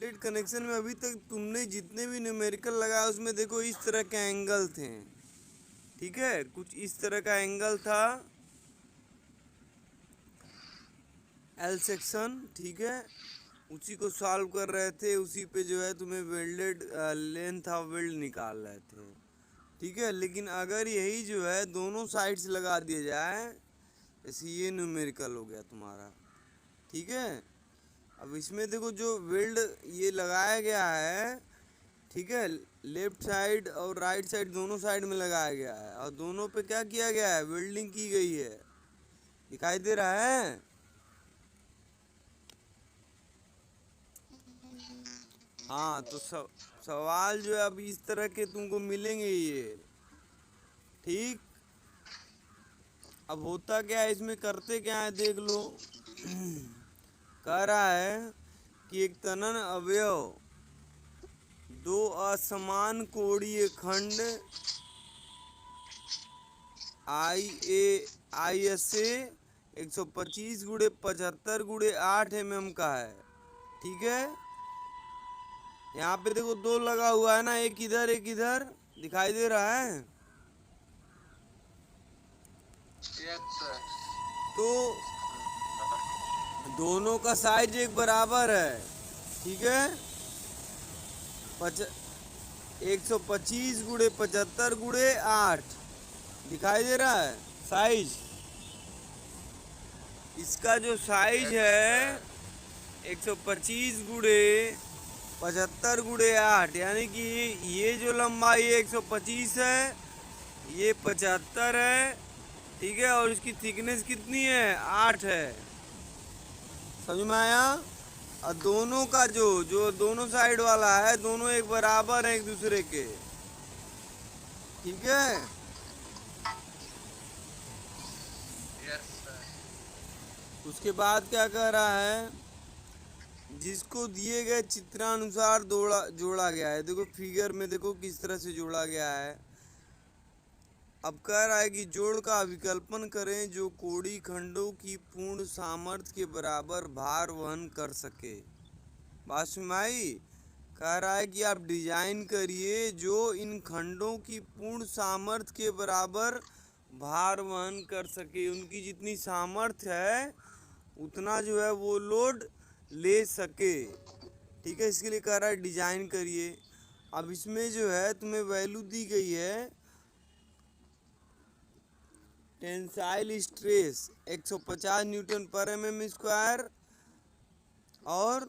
Welded connection में अभी तक तुमने जितने भी न्यूमेरिकल लगाया उसमें देखो इस तरह के एंगल थे, ठीक है, कुछ इस तरह का एंगल था एल सेक्शन, ठीक है, उसी को सॉल्व कर रहे थे, उसी पे जो है तुम्हें वेल्डेड लेंथ ऑफ वेल्ड निकाल रहे थे, ठीक है। लेकिन अगर यही जो है दोनों साइड से लगा दिया जाए, जैसे ये न्यूमेरिकल हो गया तुम्हारा, ठीक है। अब इसमें देखो जो वेल्ड ये लगाया गया है, ठीक है, लेफ्ट साइड और राइट साइड दोनों साइड में लगाया गया है, और दोनों पे क्या किया गया है, वेल्डिंग की गई है, दिखाई दे रहा है। हाँ, तो सवाल जो है अब इस तरह के तुमको मिलेंगे ये, ठीक। अब होता क्या है इसमें, करते क्या है देख लो। कह रहा है कि एक तनन अवयव दो असमान कोणीय खंड आई एस ए 125 गुणे 75 गुणे 8 mm का है, ठीक है। यहाँ पे देखो दो लगा हुआ है ना, एक इधर दिखाई दे रहा है। तो दोनों का साइज एक बराबर है, ठीक है। 125 गुणे 75 गुणे 8 दिखाई दे रहा है साइज। इसका जो साइज है 125 गुणे 75 गुणे 8, यानी कि ये जो लंबाई 125 है, ये 75 है, ठीक है, और इसकी थिकनेस कितनी है, 8 है, समझ में आया। और दोनों का जो जो दोनों साइड वाला है, दोनों एक बराबर है एक दूसरे के, ठीक है। उसके बाद क्या कह रहा है, जिसको दिए गए चित्रानुसार जोड़ा गया है, देखो फिगर में देखो किस तरह से जोड़ा गया है। अब कह रहा है कि जोड़ का विकल्पन करें जो कोड़ी खंडों की पूर्ण सामर्थ्य के बराबर भार वहन कर सके। बात समझ आई। कह रहा है कि आप डिजाइन करिए जो इन खंडों की पूर्ण सामर्थ्य के बराबर भार वहन कर सके, उनकी जितनी सामर्थ्य है उतना जो है वो लोड ले सके, ठीक है। इसके लिए कह रहा है डिजाइन करिए। अब इसमें जो है तुम्हें वैल्यू दी गई है, टेंसाइल स्ट्रेस 150 न्यूटन पर mm स्क्वायर, और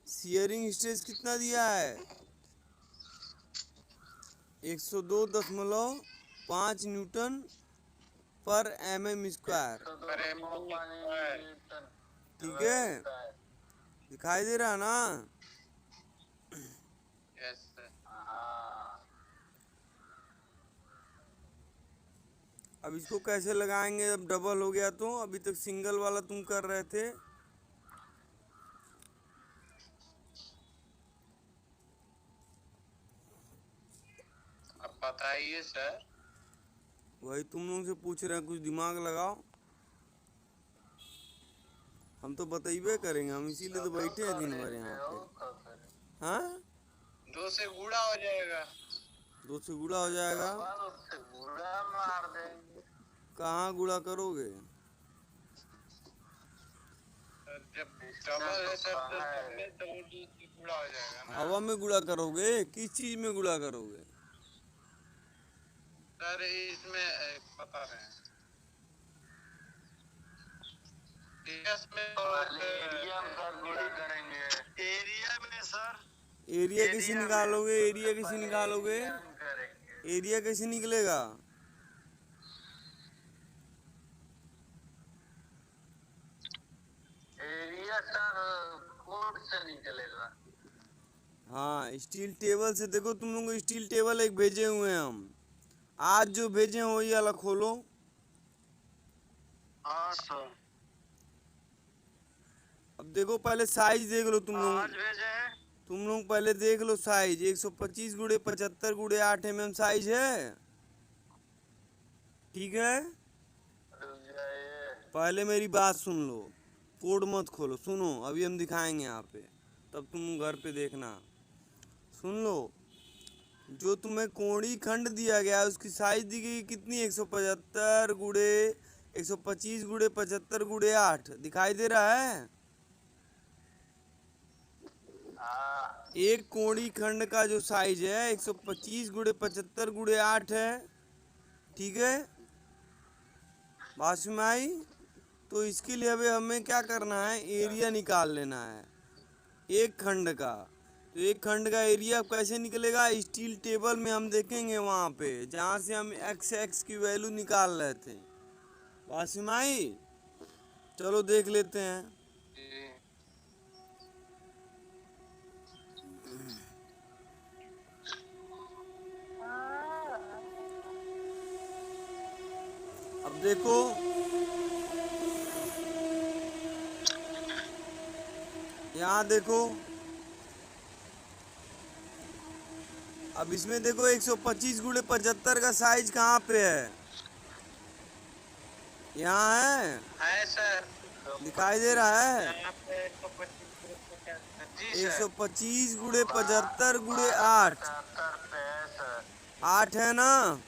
शियरिंग स्ट्रेस कितना दिया है, 102.5 न्यूटन पर mm स्क्वायर, ठीक है, दिखाई दे रहा ना। अब इसको कैसे लगाएंगे, अब डबल हो गया तो, अभी तक सिंगल वाला तुम कर रहे थे। अब बताइए सर। वही तुम लोगों से पूछ रहे हैं, कुछ दिमाग लगाओ। हम तो बतेबे करेंगे, हम इसीलिए तो बैठे हैं दिन भर यहाँ पे। हाँ, दो से गुणा हो जाएगा। 2 से गुणा हो जाएगा, कहाँ गुणा करोगे, जब डबल है सर तो में डबल से गुणा हो जाएगा ना। हवा में गुणा करोगे, किस चीज में गुणा करोगे। सर इसमें बता रहे हैं एरिया में गुणा करेंगे। एरिया में सर एरिया कैसे निकालोगे, एरिया कैसे निकालोगे, एरिया कैसे निकलेगा। एरिया सर कोड से निकलेगा। हाँ, स्टील टेबल से देखो, तुम लोगों को स्टील टेबल एक भेजे हुए हैं हम, आज जो भेजे हैं वही वाला खोलो। हाँ सर। अब देखो पहले साइज देख लो तुम लोग, आज भेजे हैं। तुम लोग पहले देख लो साइज, 125 गुणे 75 गुणे 8 mm साइज है, ठीक है। पहले मेरी बात सुन लो, कोड मत खोलो, सुनो, अभी हम दिखाएंगे यहाँ पे, तब तुम घर पे देखना। सुन लो, जो तुम्हें कोणी खंड दिया गया है उसकी साइज दी गई कितनी, 175 गुड़े 125 गुड़े 75 गुड़े 8 दिखाई दे रहा है। हाँ एक कोणी खंड का जो साइज है 125 गुड़े 75 गुड़े 8 है। ठीक है, बात समझ में आई। तो इसके लिए अभी हमें क्या करना है, एरिया निकाल लेना है एक खंड का। तो एक खंड का एरिया कैसे निकलेगा, स्टील टेबल में हम देखेंगे वहाँ पे जहाँ से हम एक्स की वैल्यू निकाल रहे थे। बात समझ में आई, चलो देख लेते हैं। जी। अब देखो, यहाँ देखो, अब इसमें देखो 125 गुड़े 75 का साइज कहाँ पे है, यहाँ है, सर दिखाई दे रहा है। यहाँ पे 125 जी एक सर। सौ पच्चीस गुड़े 75 गुड़े 8 75 पे है सर। 8 है ना।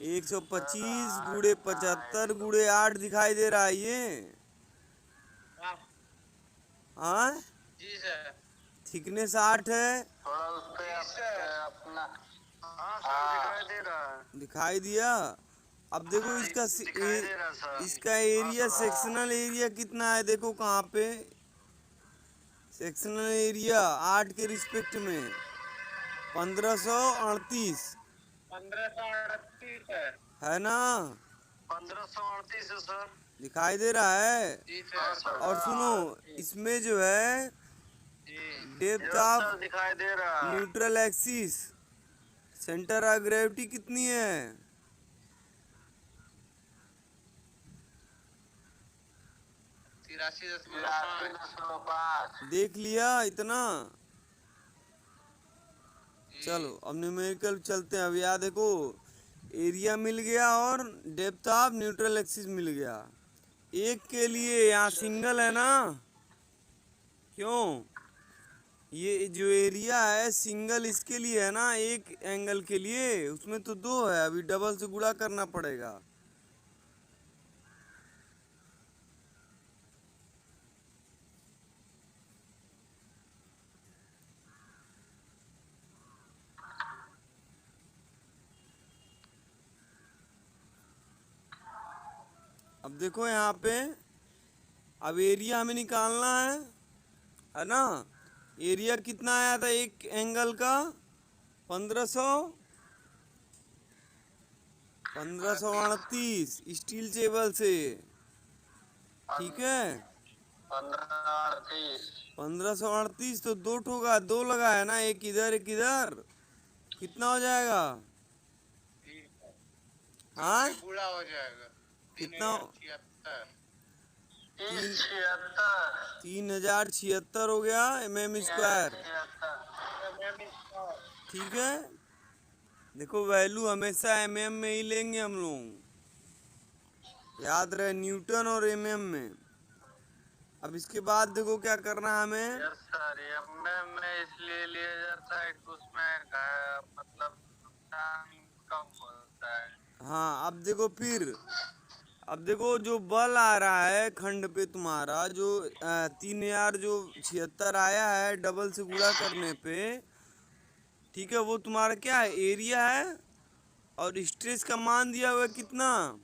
125 गुड़े 75 गुड़े 8 दिखाई दे रहा है ये। हाँ, जी सर। थिकनेस 8 है, थोड़ा उस पे अपना हाँ सर दिखाई दे रहा है। दिखाई दिया। अब देखो इसका दिखाई दे रहा सर। इसका एरिया, सेक्शनल एरिया कितना है, देखो कहाँ पे, सेक्शनल एरिया 8 के रिस्पेक्ट में 1538 1538 है ना, 1538 है सर। दिखाई दे रहा है। जी सर। और सुनो, इसमें जो है डेप्थ ऑफ दिखाई दे रहा है। Neutral axis, centre of gravity कितनी है, 83.5। देख लिया इतना। चलो अब न्यूमेरिकल चलते हैं। अब यहाँ देखो, एरिया मिल गया और डेप्थ ऑफ न्यूट्रल एक्सिस मिल गया। एक के लिए यहाँ सिंगल है ना, क्यों, ये जो एरिया है सिंगल इसके लिए है ना, एक एंगल के लिए, उसमें तो दो है, अभी डबल से गुणा करना पड़ेगा। अब देखो यहाँ पे, अब एरिया हमें निकालना है ना। एरिया कितना आया था एक एंगल का, 1538 स्टील टेबल से। ठीक है, 1538 तो दो ठोका, दो लगा है ना, एक इधर एक इधर, कितना हो जाएगा, हाँ पूरा हो जाएगा। कितना, 376 3076 हो गया mm स्क्वायर। ठीक है, देखो वैल्यू हमेशा mm में ही लेंगे हम लोग, याद रहे, न्यूटन और mm में। अब इसके बाद देखो क्या करना है हमें, सर mm में इसलिए लिया जाता है कि उसमें मतलब कम होता है। हाँ अब देखो फिर, अब देखो जो बल आ रहा है खंड पे तुम्हारा, जो 3076 आया है डबल से गुणा करने पे, ठीक है, वो तुम्हारा क्या है, एरिया है। और स्ट्रेस का मान दिया हुआ है कितना,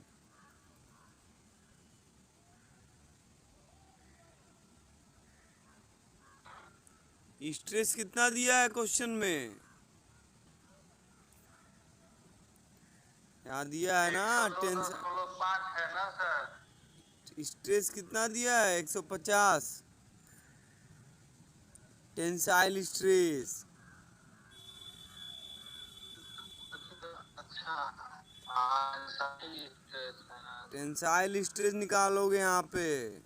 स्ट्रेस कितना दिया है क्वेश्चन में, यहाँ दिया है ना, टेंशन 5 है ना सर। स्ट्रेस कितना दिया है, 150 टेंसाइल स्ट्रेस। अच्छा हाँ सही स्ट्रेस है ना। टेंसाइल स्ट्रेस निकालोगे यहाँ पे,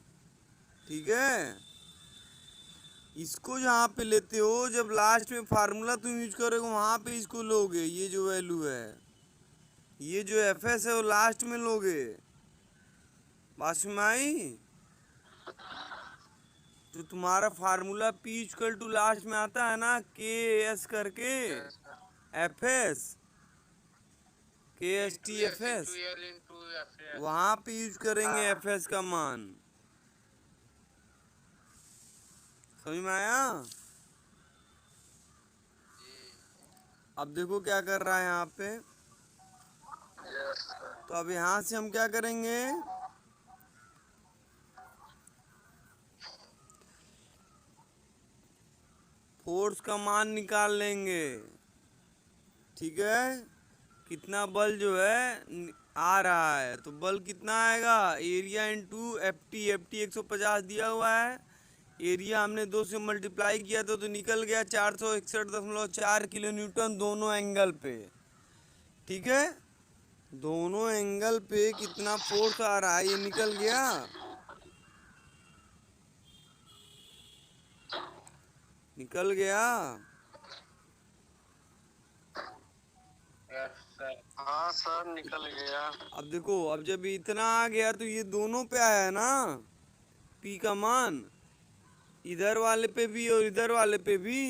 ठीक है। इसको जहाँ पे लेते हो, जब लास्ट में फार्मूला तुम यूज करोगे वहाँ पे इसको लोगे, ये जो वैल्यू है, ये जो एफ एस है वो लास्ट में लोगे। बात समझ में आई। जो तुम्हारा formula P equal to last में आता है ना KS करके, यस सर, FS KST इंटू एस FS, इंटू एल इंटू एफ एस। वहां पे यूज करेंगे हाँ FS का मान। समझ में आया? जी, अब देखो क्या कर रहा है यहाँ पे। Yes sir. तो अब यहाँ से हम क्या करेंगे, फोर्स का मान निकाल लेंगे। ठीक है, कितना बल जो है आ रहा है, तो बल कितना आएगा, एरिया इंटू एफ टी 150 दिया हुआ है। एरिया हमने 2 से मल्टीप्लाई किया तो निकल गया 461.4 किलो न्यूटन दोनों एंगल पे। ठीक है, दोनों एंगल पे कितना फोर्स आ रहा है ये निकल गया। निकल गया। यस सर, हाँ सर निकल गया। अब देखो, अब जब इतना आ गया तो ये दोनों पे आया ना P का मान, इधर वाले पे भी और इधर वाले पे भी।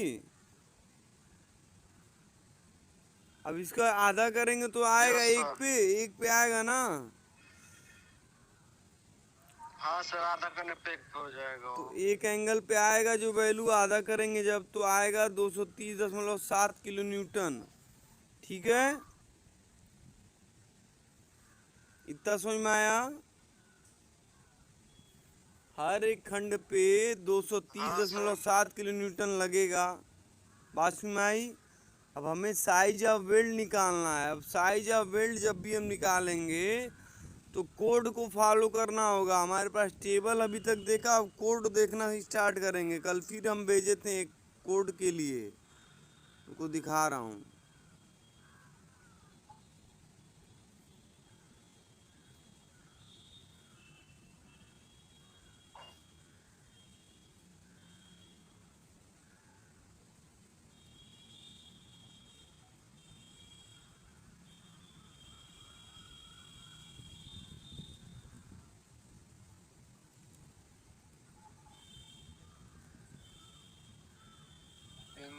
अब इसका आधा करेंगे तो आएगा यस एक सर, पे, एक पे आएगा ना। हाँ सर आधा करने पे एक हो जाएगा तो वो। एक एंगल पे आएगा जो वैल्यू आधा करेंगे जब, तो आएगा 230.7 किलो न्यूटन। ठीक है, इतना समझ में आया? हर एक खंड पे हाँ सर, 230.7 किलो न्यूटन लगेगा। बात समझ में आई? अब हमें साइज ऑफ वेल्ड निकालना है। अब साइज ऑफ वेल्ड जब भी हम निकालेंगे तो कोड को फॉलो करना होगा। हमारे पास टेबल अभी तक देखा, अब कोड देखना स्टार्ट करेंगे। कल फिर हम भेजे थे एक कोड के लिए, उनको दिखा रहा हूँ।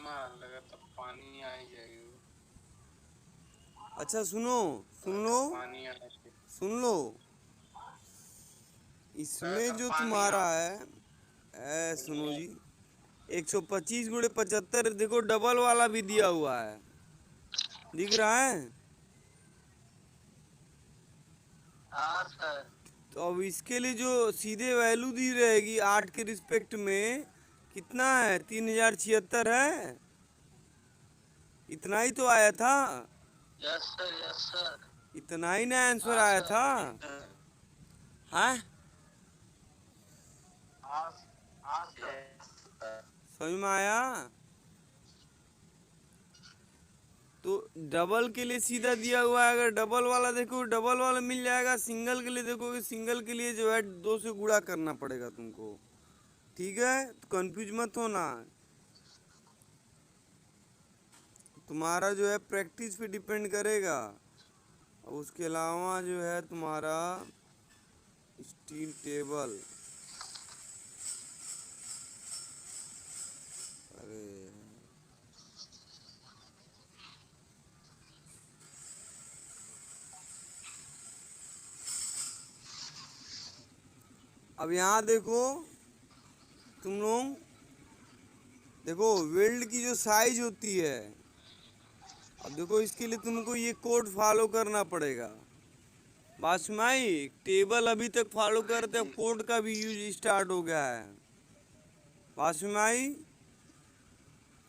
मार लगा तो पानी आ ही जाएगी। अच्छा सुनो, सुन अगर लो, पानी आ जाए सुन लो। अगर इसमें जो पानी आ तुम्हारा है, सुनो जी, 125 गुणे 75, देखो डबल वाला भी दिया हुआ है, दिख रहा है? हाँ सर, तो अब इसके लिए जो सीधे वैल्यू दी रहेगी 8 के रिस्पेक्ट में, कितना है, 3076 है। इतना ही तो आया था, यस सर, यस सर, इतना ही ना आंसर हाँ आया सर था। इधर, हाँ, हाँ हाँ सर, समझ में आया? तो डबल के लिए सीधा दिया हुआ है। अगर डबल वाला देखो, डबल वाला मिल जाएगा। सिंगल के लिए देखोगे, सिंगल के लिए जो है 2 से गुणा करना पड़ेगा तुमको। ठीक है, तो कंफ्यूज मत होना। तुम्हारा जो है प्रैक्टिस पे डिपेंड करेगा। और उसके अलावा जो है तुम्हारा स्टील टेबल, अरे अब यहाँ देखो तुम लोग, देखो वेल्ड की जो साइज होती है, अब देखो इसके लिए तुमको ये कोड फॉलो करना पड़ेगा। बात समझ आई? टेबल अभी तक फॉलो करते, अब कोड का भी यूज स्टार्ट हो गया है। बात समझ आई?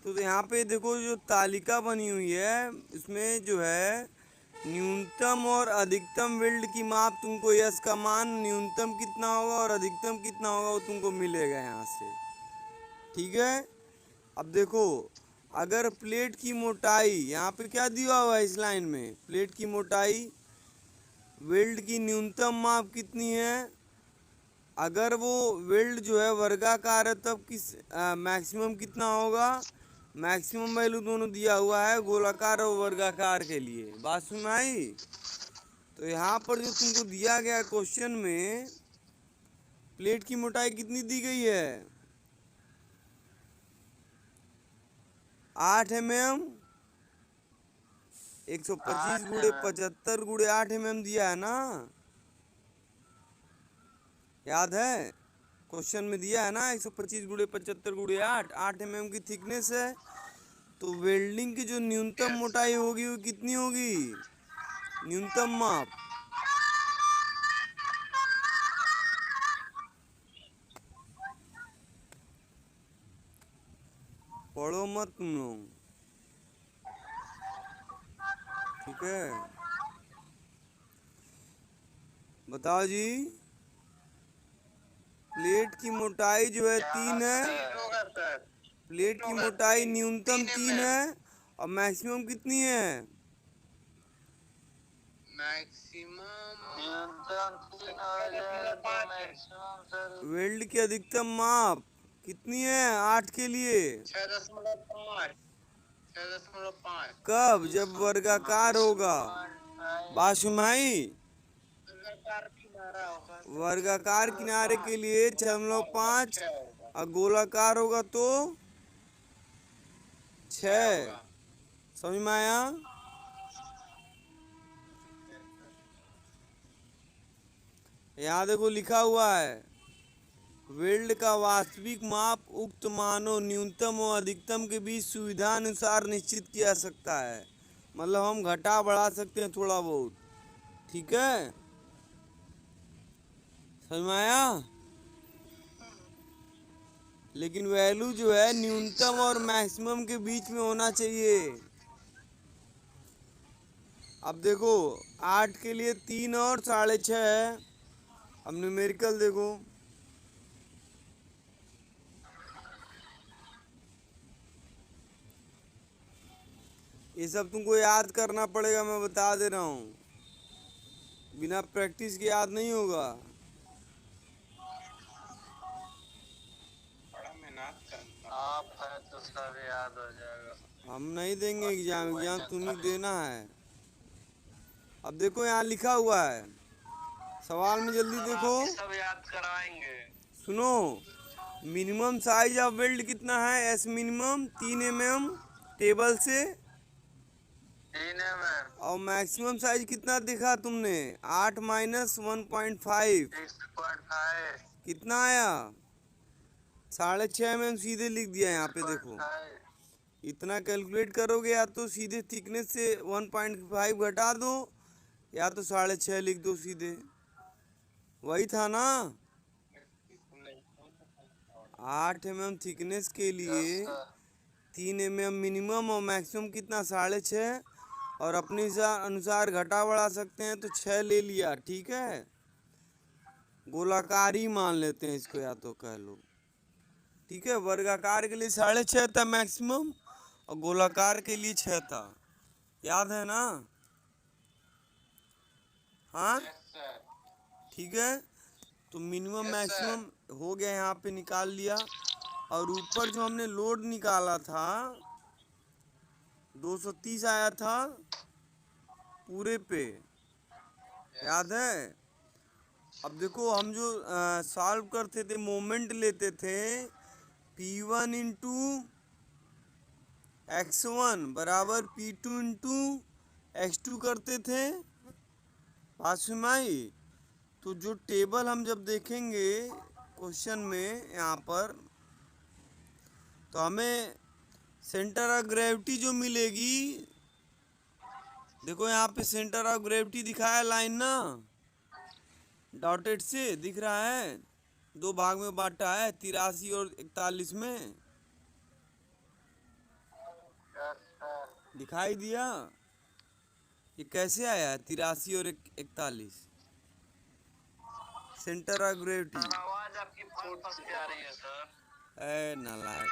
तो यहाँ पे देखो जो तालिका बनी हुई है, इसमें जो है न्यूनतम और अधिकतम वेल्ड की माप तुमको, यस का मान न्यूनतम कितना होगा और अधिकतम कितना होगा वो तुमको मिलेगा यहाँ से। ठीक है, अब देखो, अगर प्लेट की मोटाई, यहाँ पे क्या दिया हुआ है इस लाइन में, प्लेट की मोटाई, वेल्ड की न्यूनतम माप कितनी है, अगर वो वेल्ड जो है वर्गाकार है तब किस मैक्सिमम कितना होगा, मैक्सिमम वैल्यू दोनों दिया हुआ है गोलाकार और वर्गाकार के लिए। बात सुन आई? तो यहाँ पर जो तुमको दिया गया क्वेश्चन में, प्लेट की मोटाई कितनी दी गई है, 8 mm, 125 8 गुड़े mm। 75 गुड़े 8 mm दिया है ना, याद है? क्वेश्चन में दिया है ना 125 गुड़े 75 गुड़े 8 mm की थिकनेस है। तो वेल्डिंग की जो न्यूनतम यस मोटाई होगी वो कितनी होगी? न्यूनतम माप। पढ़ो मत तुम लोग, ठीक है? बताओ जी। प्लेट की मोटाई जो है क्या 3 है। तीन होगा सर? प्लेट की होगा मोटाई तीन न्यूनतम 3 mm। है और मैक्सिमम कितनी है? मैक्सिमम न्यूनतम 3 हो जाएगा तो मैक्सिमम सर वेल्ड की अधिकतम माप कितनी है 8 के लिए? 6.5। 6.5। कब? जब वर्गाकार होगा। बात सुनाई? किनारा होगा सर, वर्गाकार किनारे के लिए 6.5 6 होगा। और गोलाकार होगा तो 6 6। होगा। समझ में आया? यहाँ देखो लिखा हुआ है, वेल्ड का वास्तविक माप उक्त मानों न्यूनतम और अधिकतम के बीच सुविधा अनुसार निश्चित किया जा सकता है। मतलब हम घटा बढ़ा सकते हैं थोड़ा बहुत, ठीक है? समझ में आया? लेकिन वैल्यू जो है न्यूनतम और मैक्सिमम के बीच में होना चाहिए। अब देखो 8 के लिए 3 और 6.5 है। अब न्यूमेरिकल देखो, ये सब तुमको याद करना पड़ेगा, मैं बता दे रहा हूँ, बिना प्रैक्टिस के याद नहीं होगा। बड़ा मेहनत करना आप है तो सब याद हो जाएगा। हम नहीं देंगे एग्जाम, एग्जाम तुम्हें देना है। अब देखो यहाँ लिखा हुआ है, सवाल में जल्दी सब देखो, आप ही सब याद करवाएंगे। सुनो। मिनिमम साइज ऑफ वेल्ड कितना है? एस मिनिमम 3 mm टेबल से। 3 mm। और मैक्सिमम साइज कितना देखा तुमने? 8 माइनस 1.5 6.5। कितना आया? 6.5 mm सीधे लिख दिया यहाँ पे देखो। 6.5। इतना कैलकुलेट करोगे या तो सीधे थिकनेस से 1.5 घटा दो या तो 6.5 लिख दो सीधे, वही था ना। 8 mm थिकनेस के लिए यस सर। 3 mm मिनिमम और मैक्सिमम कितना? 6.5। और अपने अनुसार घटा बढ़ा सकते हैं तो 6 ले लिया, ठीक है? गोलाकार ही मान लेते हैं इसको, या तो कह लो, ठीक है? वर्गाकार के लिए 6.5 था मैक्सिमम और गोलाकार के लिए 6 था, याद है ना? हाँ, यस सर। ठीक है। तो मिनिमम यस सर। मैक्सिमम हो गया, यहाँ पे निकाल लिया। और ऊपर जो हमने लोड निकाला था 230 आया था पूरे पे, याद है? अब देखो हम जो सॉल्व करते थे, मोमेंट लेते थे, P1 इंटू x1 बराबर P2 इंटू x2 करते थे। बात सुनाई? तो जो टेबल हम जब देखेंगे क्वेश्चन में यहाँ पर, तो हमें सेंटर ऑफ ग्रेविटी जो मिलेगी, देखो यहाँ पे सेंटर ऑफ ग्रेविटी दिखा है लाइन ना, डॉटेड से दिख रहा है, 2 भाग में बांटा है 83 और 41 में, यस सर। दिखाई दिया? ये कैसे आया है 83 और 41? Centre of gravity. सर आवाज आपकी फट से आ रही है सर। ए नालायक,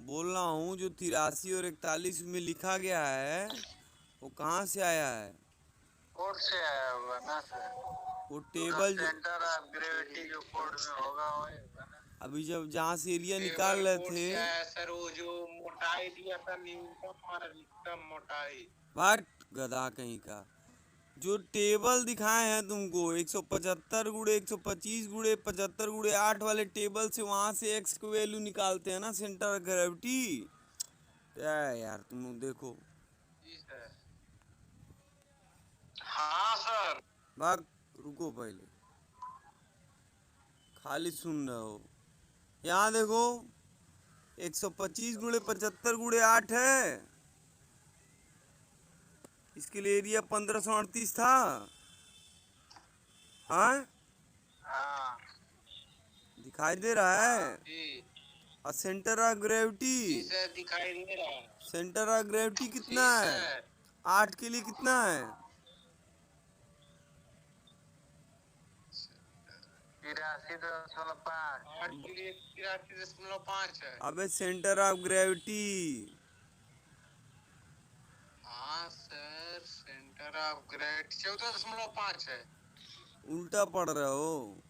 बोल रहा हूँ जो 83 और 41 में लिखा गया है वो कहाँ से आया है? कोड से आया होगा ना सर। वो तो टेबल जो सेंटर ऑफ ग्रेविटी जो कोड में होगा वही होगा ना। अभी जब जहाँ से एरिया निकाल टेबल रहे कोड थे, से आया सर, वो जो मोटाई दिया था न्यूनतम और अधिकतम मोटाई। बाट गधा कहीं का, जो टेबल दिखाए हैं तुमको 175 गुड़े 125 गुड़े 75 गुड़े 8 वाले टेबल से, वहां से एक्स की वैल्यू निकालते हैं ना, सेंटर ऑफ ग्रेविटी। क्या है यार, तुम लोग देखो। जी सर। हाँ सर। भाग, रुको पहले, खाली सुन रहे हो। यहाँ देखो, 125 गुणे 75 गुणे 8 है। इसके लिए एरिया 1538 था। हाँ, हाँ दिखाई दे रहा है। जी। और सेंटर ऑफ ग्रेविटी, जी सर दिखाई दे रहा है। सेंटर ऑफ ग्रेविटी कितना जी है? सर। 8 के लिए कितना है? 83.5। 8 के लिए 83.5 है। अबे सेंटर ऑफ ग्रेविटी। हाँ सर, सेंटर ऑफ ग्रेविटी 14.5 है। उल्टा पढ़ रहे हो।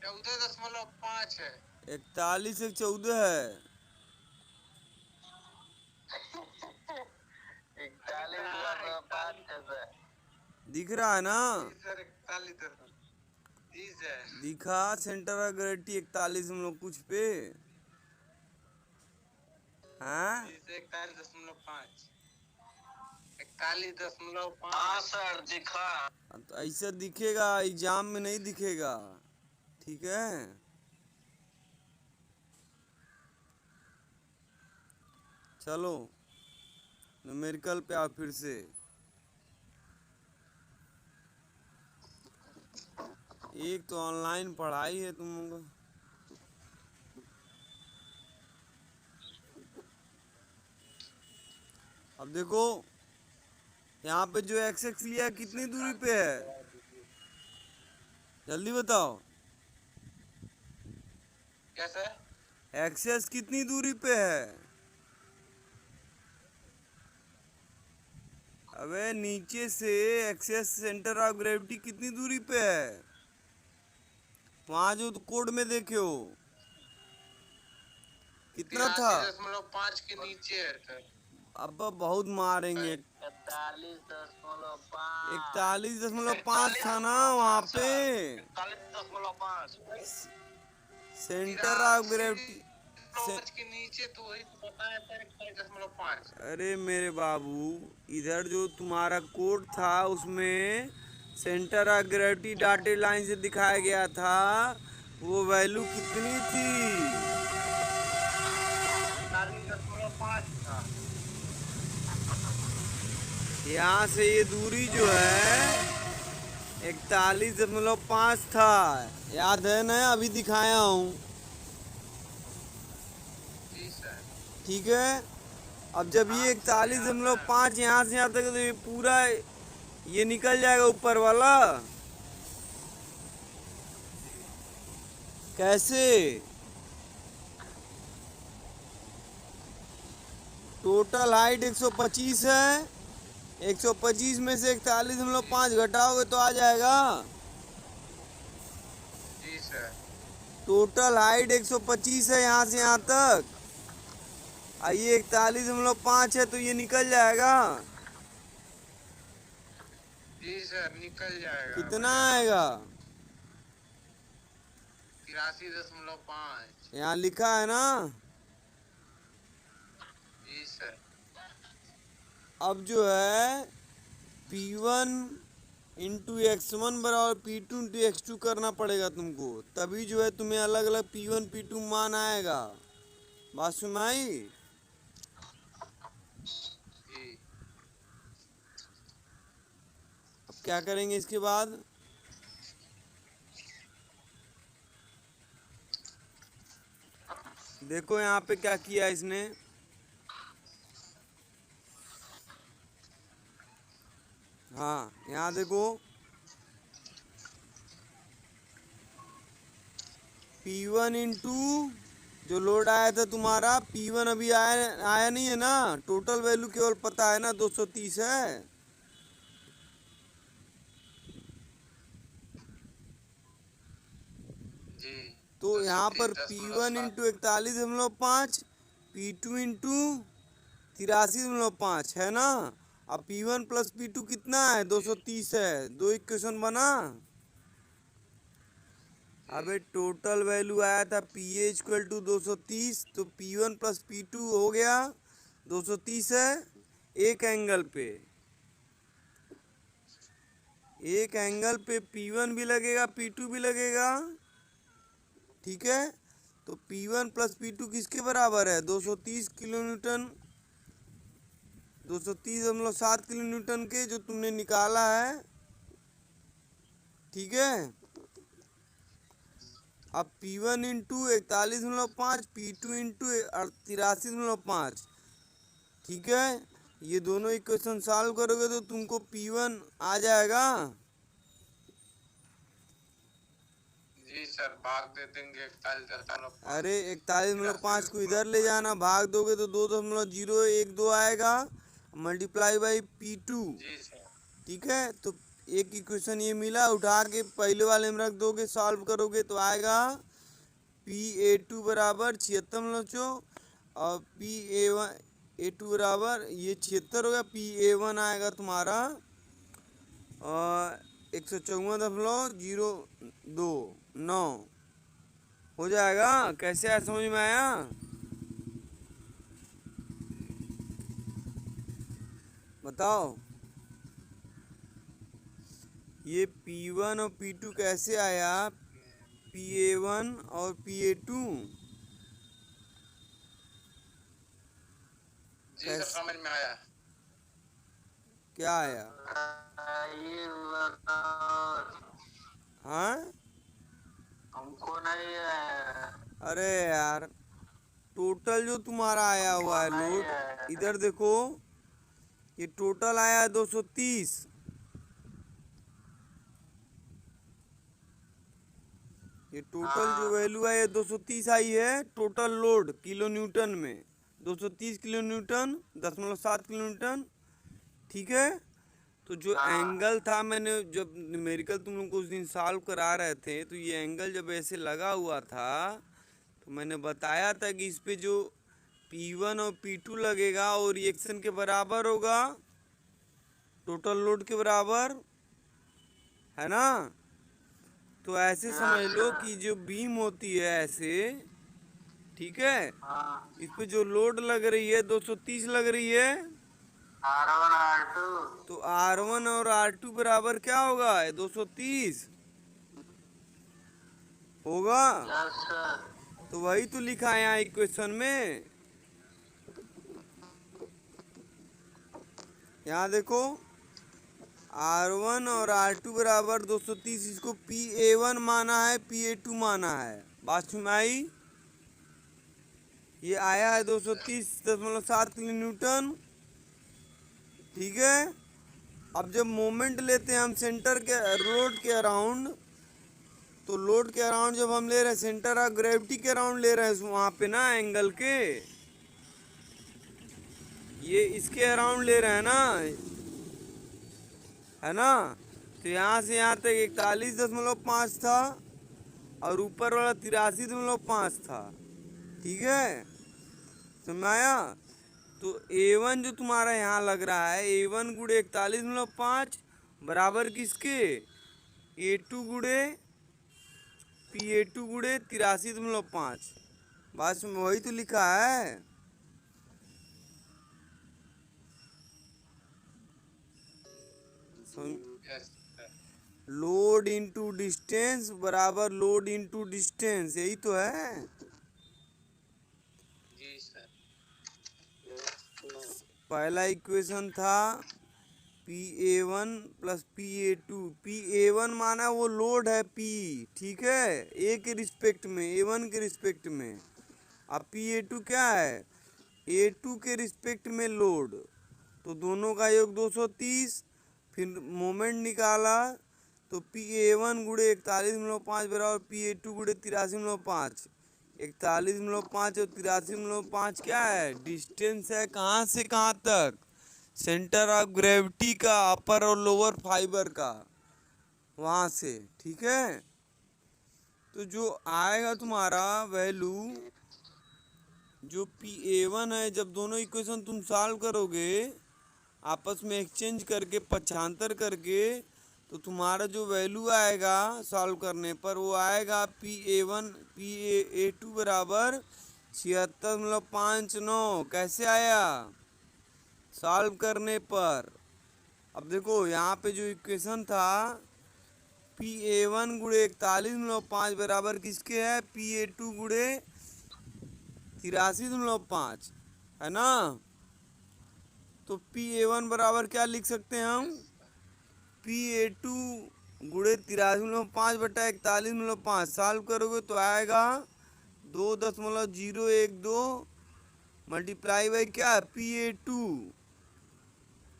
14.5 है। 41 से 14 है। 41.5 है सर। दिख रहा है ना? जी सर 41। जी सर। दिखा सेंटर ऑफ ग्रेविटी 41 कुछ पे। हाँ, 41.5। 41.5। हाँ सर दिखा। तो ऐसा दिखेगा, एग्जाम में नहीं दिखेगा। ठीक है, चलो न्यूमेरिकल पे आओ फिर से। एक तो ऑनलाइन पढ़ाई है तुम लोगों का। अब देखो, यहाँ पे जो एक्स एक्स लिया कितनी दूरी पे है? जल्दी बताओ, क्या सर? एक्सेस कितनी दूरी पे है? अबे नीचे से एक्सेस सेंटर ऑफ ग्रेविटी कितनी दूरी पे है? वहां जो कोड में देखे हो कितना था? 83.5 के नीचे है सर। अब बहुत मारेंगे। 41.5। 41.5 था ना वहाँ पे। 41.5। सेंटर ऑफ ग्रेविटी के नीचे तो वही तो बताया सर 41.5। अरे मेरे बाबू, इधर जो तुम्हारा कोड था उसमें centre of gravity dotted line से दिखाया गया था, वो वैल्यू कितनी थी? 41.5 था। यहाँ से ये दूरी जो है 41.5 था। याद है ना? अभी दिखाया हूँ। जी सर। ठीक है, अब जब ये 41.5 यहाँ से यहाँ तक, तो ये पूरा ये निकल जाएगा ऊपर वाला। कैसे? टोटल हाइट 125 है, 125 में से 41.5 घटाओगे तो आ जाएगा। जी सर। टोटल हाइट 125 है यहाँ से यहाँ तक, ये 41.5 है तो ये निकल जाएगा। जी सर निकल जाएगा। कितना आएगा? 83.5। यहाँ लिखा है ना। जी सर। अब जो है P1 इंटू x1 बराबर P2 इंटू x2 करना पड़ेगा तुमको, तभी जो है तुम्हें अलग अलग P1 P2 मान आएगा। बात सुनाई? जी। अब क्या करेंगे इसके बाद? देखो यहाँ पे क्या किया इसने। हाँ, यहाँ देखो, P1 इंटू जो लोड आया था तुम्हारा P1 अभी आया आया नहीं है ना, टोटल वैल्यू केवल पता है ना 230 है। जी। तो यहाँ पर 230.7। P1 इंटू 41.5, P2 इंटू 83.5 है ना। अब P1 प्लस P2 कितना है? 230 है। दो इक्वेशन बना। अबे टोटल वैल्यू आया था पी ए इक्वल टू 230, तो P1 प्लस P2 हो गया 230 है। एक एंगल पे P1 भी लगेगा P2 भी लगेगा, ठीक है। तो P1 प्लस P2 किसके बराबर है? 230 किलो न्यूटन, 230.7 किलो न्यूटन के जो तुमने निकाला है, ठीक है। अब P1 इंटू 41.5, P2 इंटू 83.5, ठीक है। ये दोनों इक्वेशन सॉल्व करोगे तो तुमको P1 आ जाएगा। जी सर, भाग दे देंगे 41.5। अरे 41.5 को इधर ले जाना, भाग दोगे तो 2.012 आएगा, multiply by P2, ji sir. ठीक है। तो एक इक्वेशन ये मिला, उठा के पहले वाले में रख दोगे, सॉल्व करोगे तो आएगा P_A2 बराबर 76 और P_A2 बराबर ये 76 हो गया। P_A1 आएगा तुम्हारा 154.029 हो जाएगा। कैसे आया, समझ में आया? बताओ ये P1 और P2 कैसे आया, PA1 और PA2 जी सर, समझ में आया। क्या आया? ये बताओ। हाँ हमको नहीं है। अरे यार, टोटल जो तुम्हारा आया हुआ है नहीं लोड, है। इधर देखो, ये टोटल आया है 230, ये टोटल जो वैल्यू है ये 230 आई है, टोटल लोड किलो न्यूटन में 230 किलो न्यूटन 10.7 किलो न्यूटन, ठीक है। तो जो एंगल था, मैंने जब न्यूमेरिकल तुम लोग को उस दिन सॉल्व करा रहे थे, तो ये एंगल जब ऐसे लगा हुआ था तो मैंने बताया था कि इस पे जो P1 और P2 लगेगा वो रिएक्शन के बराबर होगा, टोटल लोड के बराबर, है ना। तो ऐसे समझ लो कि जो बीम होती है ऐसे, ठीक है, इस पे जो लोड लग रही है 230 लग रही है, R1 R2। तो R1 और R2 बराबर क्या होगा? 230 होगा। Yes sir. तो वही तो लिखा है यहाँ इक्वेशन में, यहाँ देखो R1 और R2 बराबर 230, इसको PA1 माना है, PA2 माना है, बात सुन आई। ये आया है 230.7 किलो न्यूटन, ठीक है। अब जब मोमेंट लेते हैं हम सेंटर के लोड के अराउंड, तो लोड के अराउंड जब हम ले रहे हैं सेंटर ऑफ ग्रेविटी के अराउंड ले रहे हैं वहाँ पे ना एंगल के, ये इसके अराउंड ले रहे हैं ना, है ना। तो यहाँ से यहाँ तक 41.5 था और ऊपर वाला 83.5 था, ठीक है, समझ में आया। तो A1 जो तुम्हारा यहाँ लग रहा है, A1 गुड़े 41.5 बराबर किसके? A2 गुड़े PA2 गुड़े 83.5, बस में वही तो लिखा है। Yes sir. Load into distance बराबर लोड इंटू डिस्टेंस, यही तो है। जी सर। पहला इक्वेशन था PA1 प्लस PA2, PA1 माना वो लोड है P, ठीक है, A के रिस्पेक्ट में, A1 के रिस्पेक्ट में। अब PA2 क्या है? A2 के रिस्पेक्ट में लोड, तो दोनों का योग 230, फिर मोमेंट निकाला तो PA1 गुड़े 41.5 बराबर PA2 गुड़े 83.5, 41.5 और 83.5 क्या है? डिस्टेंस है, कहाँ से कहाँ तक? सेंटर ऑफ ग्रेविटी का, अपर और लोअर फाइबर का, वहाँ से, ठीक है। तो जो आएगा तुम्हारा वैल्यू, जो PA1 है, जब दोनों इक्वेशन तुम सॉल्व करोगे आपस में एक्सचेंज करके, पक्षांतर करके, तो तुम्हारा जो वैल्यू आएगा सॉल्व करने पर वो आएगा PA2 बराबर 76.59। कैसे आया सॉल्व करने पर? अब देखो यहाँ पे जो इक्वेशन था PA1 गुणे 41.5 बराबर किसके है PA2 गुणे 83.5 है ना। तो PA1 बराबर क्या लिख सकते हैं हम PA2 गुणे 83.5 बटा 41.5 सॉल्व करोगे तो आएगा 2.012 मल्टीप्लाई बाई क्या PA2।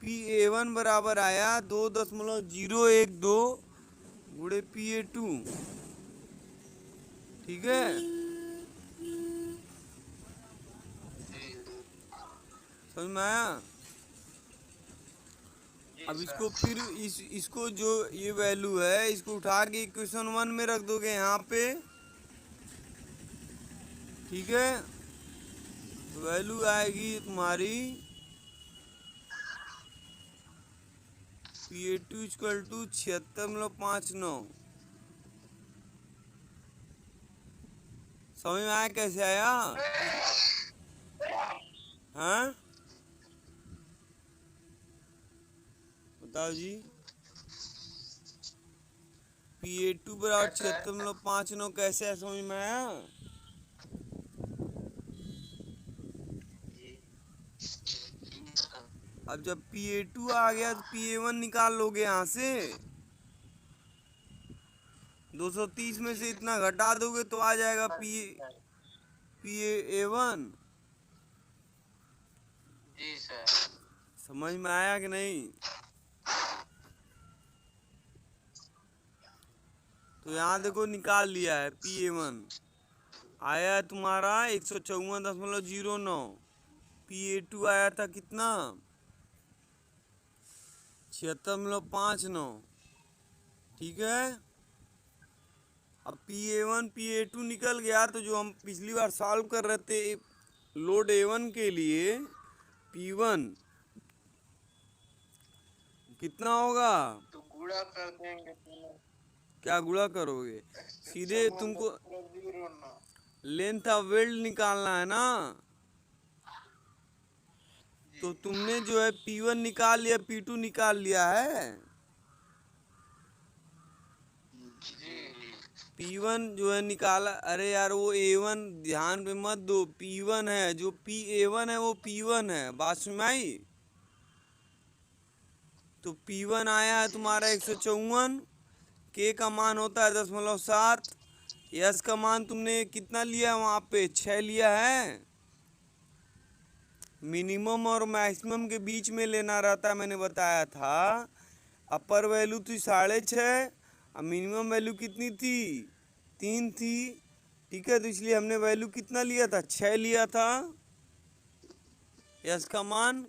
PA1 बराबर आया 2.012 गुणे PA2। ठीक है, समझ में आया? अब इसको फिर इसको जो ये वैल्यू है इसको उठा के इक्वेशन 1 में रख दोगे यहाँ पे। ठीक है, तो वैल्यू आएगी तुम्हारी PA2 इक्वल टू 76.59। समझ में आया कैसे आया? हाँ बताओ जी। PA2 बराबर 76.59 कैसे है, समझ में आया? अब जब PA2 आ गया तो PA1 निकाल लोगे यहाँ से। 230 में से इतना घटा दोगे तो आ जाएगा PA1। जी सर। समझ में आया कि नहीं? तो यहाँ देखो निकाल लिया है PA1 आया है तुम्हारा 154.09। PA2 आया था कितना 76.59। ठीक है, अब PA1 PA2 निकल गया तो जो हम पिछली बार सॉल्व कर रहे थे लोड A1 के लिए P1 कितना होगा? तो गुणा कर देंगे तीनों। क्या गुणा करोगे? सीधे तुमको 0.09। लेंथ ऑफ वेल्ड निकालना है ना। तो तुमने जो है P1 निकाल लिया P2 निकाल लिया है। P1 जो है निकाला। अरे यार वो A1 ध्यान पे मत दो, P1 है जो PA1 है वो P1 है। बात सुन में आई? तो P1 आया है तुम्हारा 154। K का मान होता है 10.7। S का मान तुमने कितना लिया वहाँ पे 6 लिया है। मिनिमम और मैक्सिमम के बीच में लेना रहता है, मैंने बताया था। अपर वैल्यू थी 6.5 और मिनिमम वैल्यू कितनी थी 3 थी। ठीक है, तो इसलिए हमने वैल्यू कितना लिया था 6 लिया था। यस का मान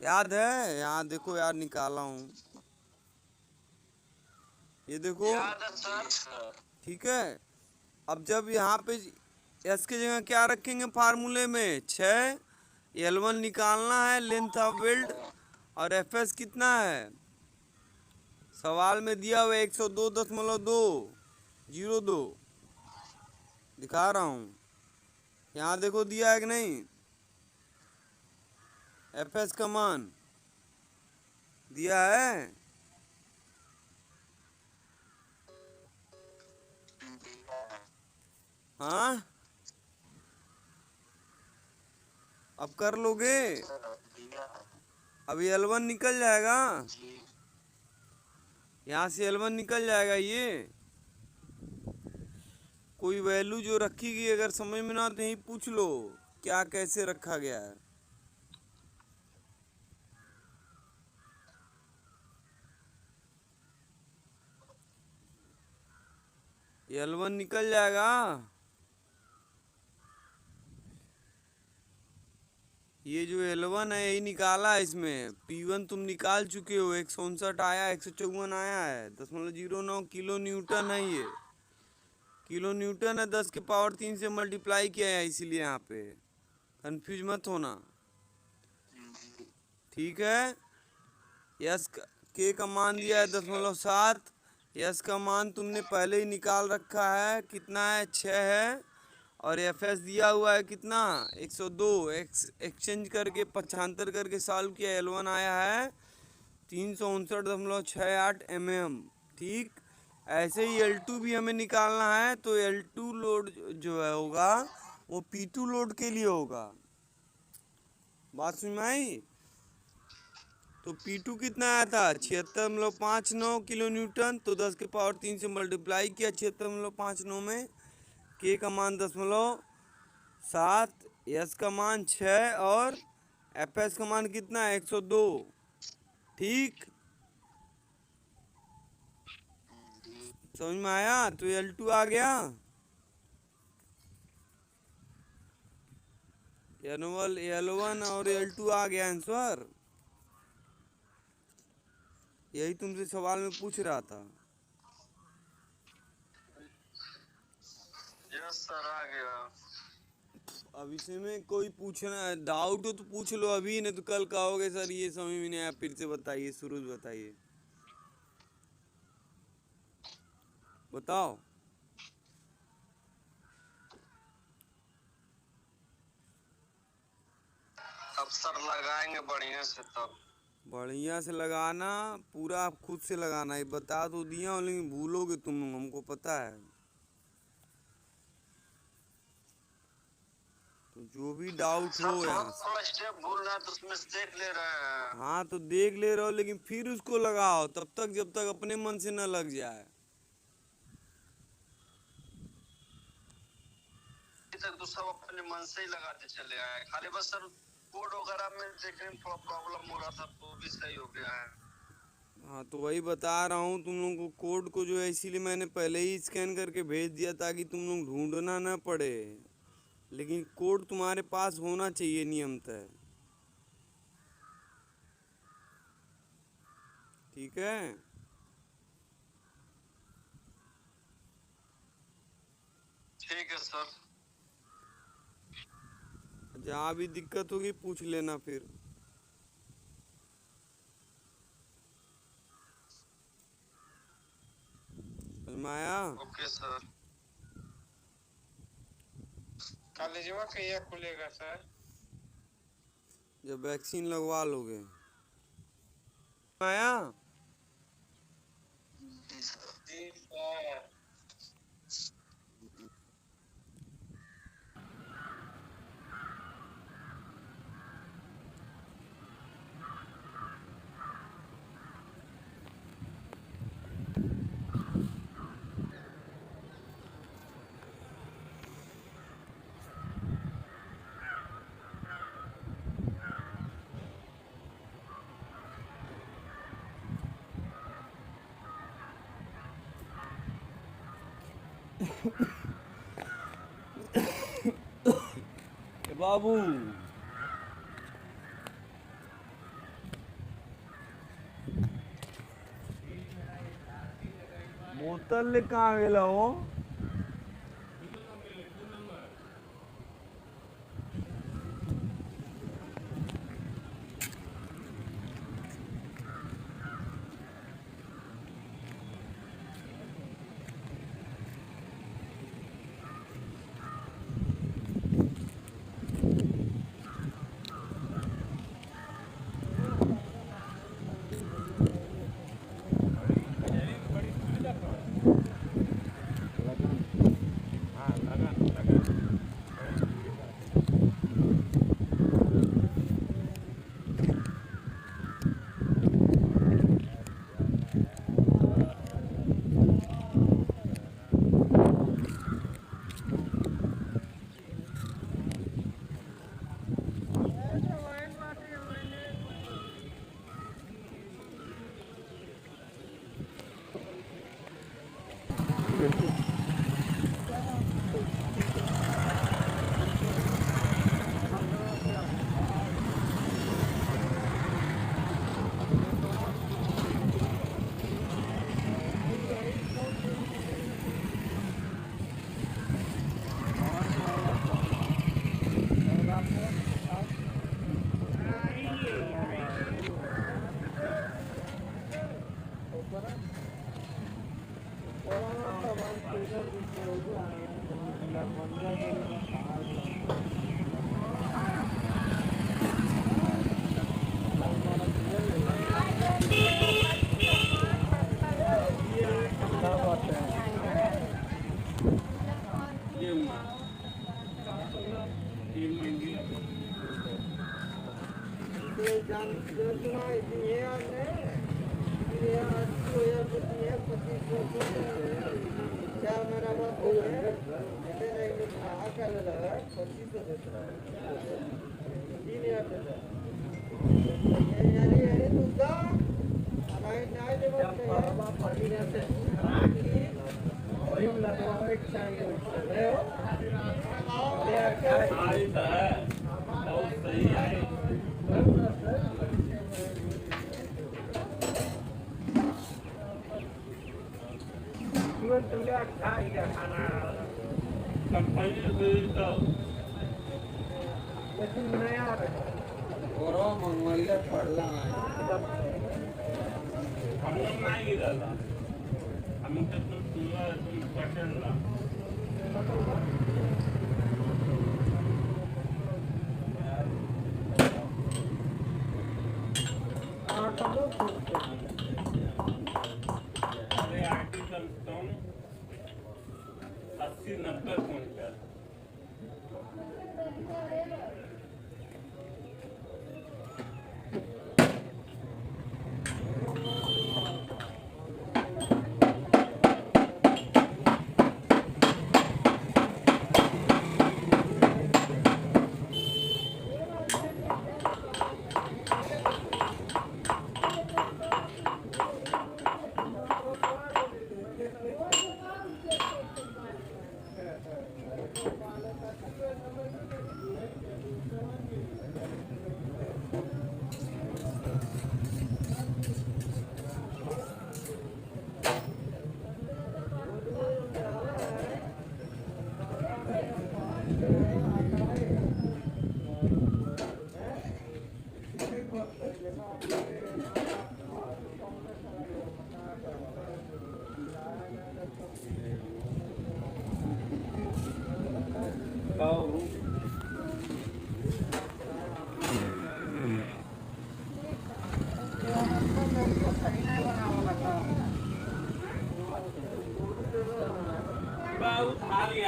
याद है? यहाँ देखो यार निकाला हूँ, ये देखो। ठीक है, अब जब यहाँ पे एस की जगह क्या रखेंगे फार्मूले में 6। L1 निकालना है लेंथ ऑफ वेल्ड और FS कितना है सवाल में दिया हुआ 102.202 दिखा रहा हूँ। यहाँ देखो दिया है कि नहीं FS का मान दिया है। हाँ अब कर लोगे। अभी L1 निकल जाएगा, यहाँ से L1 निकल जाएगा। ये कोई वैल्यू जो रखी गई अगर समझ में ना तो यही पूछ लो क्या कैसे रखा गया है। L1 निकल जाएगा। ये जो L1 है यही निकाला है। इसमें P1 तुम निकाल चुके हो 159 आया 154 आया है 10.09 किलो न्यूटन है। ये किलो न्यूटन है, 10 के पावर 3 से मल्टीप्लाई किया है, इसीलिए यहाँ पे कंफ्यूज मत होना। ठीक है, यस के का मान दिया है 0.7, यस का मान तुमने पहले ही निकाल रखा है, कितना है 6 है, और एफ एस दिया हुआ है कितना 102, एक्सचेंज करके 75 करके सॉल्व किया, L1 आया है 359.68 mm। ठीक, ऐसे ही L2 भी हमें निकालना है, तो L2 लोड जो है होगा वो P2 लोड के लिए होगा। बात समझ में आई? तो P2 कितना आया था 76.59 किलो न्यूटन, तो 10 के पावर 3 से मल्टीप्लाई किया 76.59 में, के का मान 0.7, एस का मान 6 और एफ एस का मान कितना है 102। ठीक, समझ में आया? तो L2 आ गया, L1 और L2 आ गया आंसर। यही तुमसे सवाल में पूछ रहा था। यस सर आ गया। अब इसमें कोई पूछना डाउट हो तो पूछ लो अभी, नहीं तो कल कहोगे सर ये समझ में नहीं आया, फिर से बताइए, शुरू से बताइए। बताओ। अब सर लगाएंगे बढ़िया से, तब बढ़िया से लगाना, पूरा आप खुद से लगाना। ये बता तो दिया हूँ लेकिन भूलोगे तुम, हमको पता है। तो जो भी डाउट सर हो यहाँ से, थोड़ा स्टेप भूल रहा है तो उसमें से देख ले रहे हैं। हाँ तो देख ले रहो, लेकिन फिर उसको लगाओ तब तक जब तक अपने मन से न लग जाए। अभी तक तो सब अपने मन से ही लगाते चले आए, खाली बस सर कोड वगैरह में देखने में थोड़ा प्रॉब्लम हो रहा था, तो भी सही हो गया है। हाँ तो वही बता रहा हूँ तुम लोगों को, कोड को जो है इसीलिए मैंने पहले ही स्कैन करके भेज दिया ताकि तुम लोग ढूंढना ना पड़े, लेकिन कोड तुम्हारे पास होना चाहिए नियमतः। ठीक है, ठीक है सर। जहाँ भी दिक्कत होगी पूछ लेना फिर। समझ में आया? Okay sir. कॉलेजवा कहिया खुलेगा सर? जब वैक्सीन लगवा लोगे। आया? जी सर। जी सर। बाबू बोतल ले कहाँ गेला हो? ये हुआ 3 महीने बरं मग मला पडला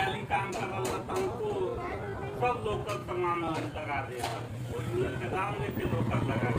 नाही काम करता सब लोकल सामान लगा देगा गाँव में लोकल लगा